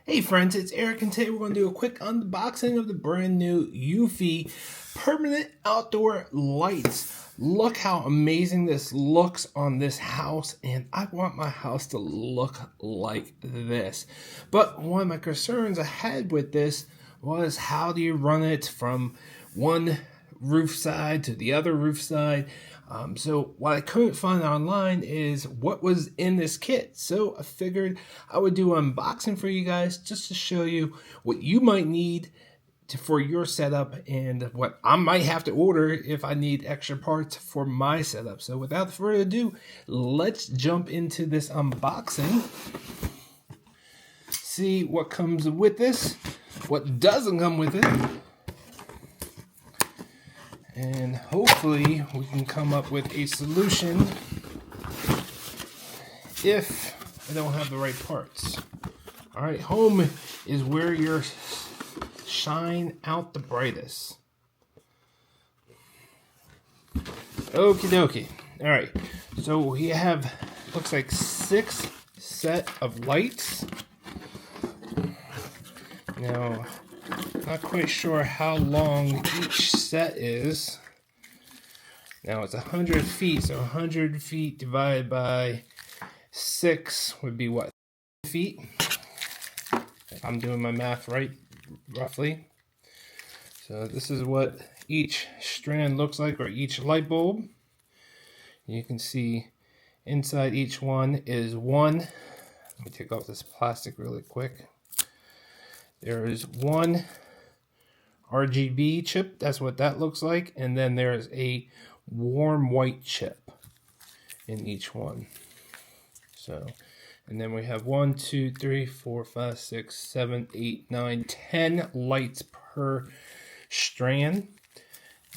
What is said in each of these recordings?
Hey friends, it's Eric, and today we're going to do a quick unboxing of the brand new Eufy permanent outdoor lights. Look how amazing this looks on this house, and I want my house to look like this. But one of my concerns I had with this was, how do you run it from one roof side to the other roof side? So what I couldn't find online is what was in this kit. So I figured I would do an unboxing for you guys just to show you what you might need for your setup and what I might have to order if I need extra parts for my setup. So without further ado, let's jump into this unboxing. See what comes with this, what doesn't come with it. And hopefully we can come up with a solution if I don't have the right parts. Alright, home is where you shine out the brightest. Okie dokie. Alright, so we have, looks like 6 set of lights. Now, not quite sure how long each set is. Now it's 100 feet, so 100 feet divided by 6 would be what? Feet? If I'm doing my math right, roughly. So this is what each strand looks like, or each light bulb. You can see inside each one is one. Let me take off this plastic really quick. There is one RGB chip, that's what that looks like, and then there's a warm white chip in each one. So, and then we have 1, 2, 3, 4, 5, 6, 7, 8, 9, 10 lights per strand.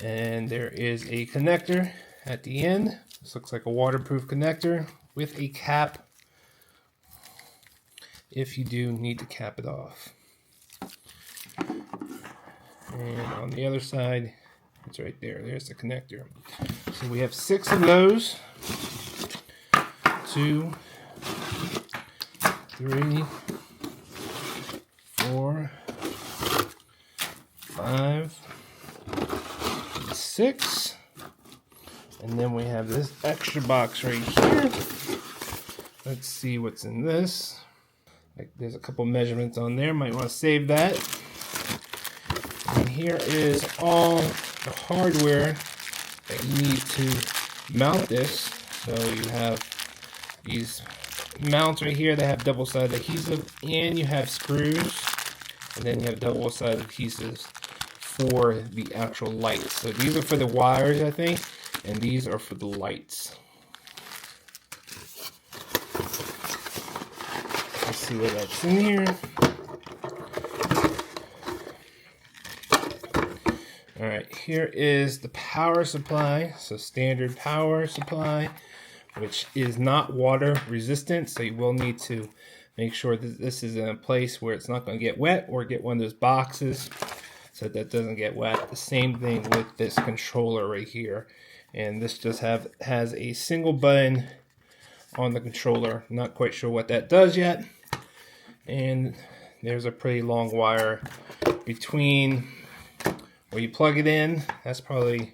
And there is a connector at the end. This looks like a waterproof connector with a cap if you do need to cap it off. And on the other side, it's right there. There's the connector. So we have 6 of those. 2, 3, 4, 5, 6. And then we have this extra box right here. Let's see what's in this. Like, there's a couple measurements on there. Might want to save that. And here is all the hardware that you need to mount this. So you have these mounts right here that have double-sided adhesive, and you have screws, and then you have double-sided adhesives for the actual lights. So these are for the wires, I think, and these are for the lights. Let's see what else in here. Alright, here is the power supply. So standard power supply, which is not water resistant, so you will need to make sure that this is in a place where it's not going to get wet, or get one of those boxes so that doesn't get wet. The same thing with this controller right here. And this just has a single button on the controller. Not quite sure what that does yet. And there's a pretty long wire between where you plug it in. That's pretty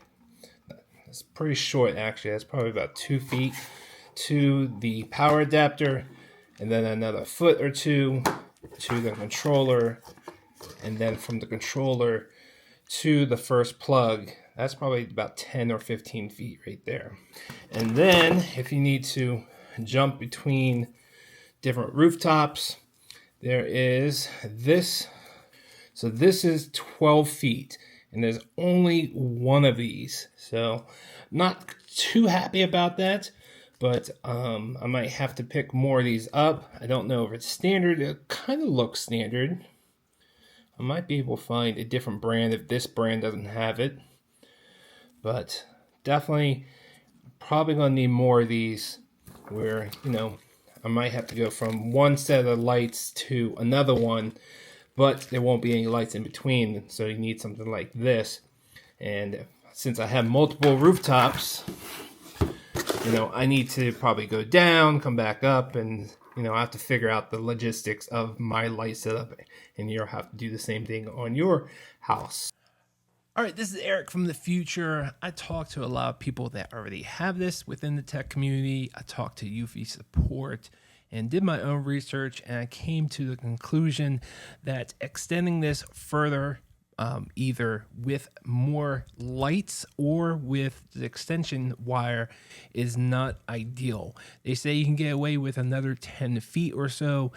short, actually. That's probably about 2 feet to the power adapter, and then another foot or 2 to the controller, and then from the controller to the first plug. That's probably about 10 or 15 feet right there. And then if you need to jump between different rooftops, there is this. So this is 12 feet. And there's only one of these, so not too happy about that, but I might have to pick more of these up. I don't know if it's standard. It kind of looks standard. I might be able to find a different brand if this brand doesn't have it, but definitely probably going to need more of these, where, you know, I might have to go from one set of lights to another one, but there won't be any lights in between, so you need something like this. And since I have multiple rooftops, you know, I need to probably go down, come back up, and I have to figure out the logistics of my light setup, and you'll have to do the same thing on your house. All right, this is Eric from the future. I talk to a lot of people that already have this within the tech community. I talked to Eufy support and did my own research, and I came to the conclusion that extending this further, either with more lights or with the extension wire, is not ideal. They say you can get away with another 10 feet or so,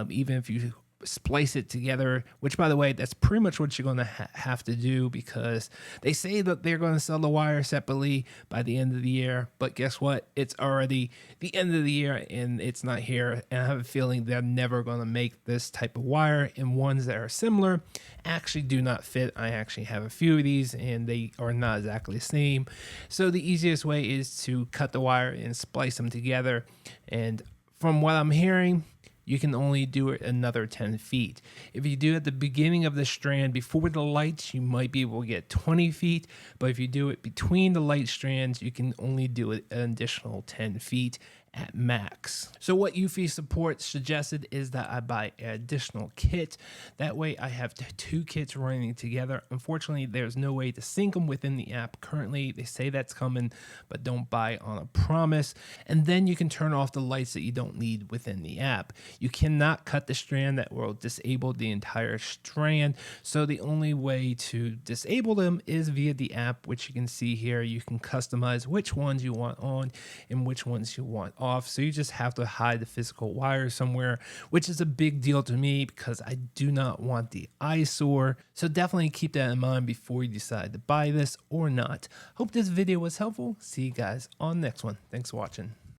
even if you splice it together, which, by the way, that's pretty much what you're going to have to do, because they say that they're going to sell the wire separately by the end of the year. But guess what? It's already the end of the year and it's not here. And I have a feeling they're never going to make this type of wire, and ones that are similar actually do not fit. I actually have a few of these and they are not exactly the same. So the easiest way is to cut the wire and splice them together. And from what I'm hearing, you can only do it another 10 feet. If you do it at the beginning of the strand before the lights, you might be able to get 20 feet. But if you do it between the light strands, you can only do it an additional 10 feet at max. So what Eufy support suggested is that I buy an additional kit. That way I have two kits running together. Unfortunately, there's no way to sync them within the app currently. They say that's coming, but don't buy on a promise. And then you can turn off the lights that you don't need within the app. You cannot cut the strand that will disable the entire strand. So the only way to disable them is via the app, which you can see here. You can customize which ones you want on and which ones you want off. So you just have to hide the physical wire somewhere, which is a big deal to me because I do not want the eyesore. So definitely keep that in mind before you decide to buy this or not. Hope this video was helpful. See you guys on the next one. Thanks for watching.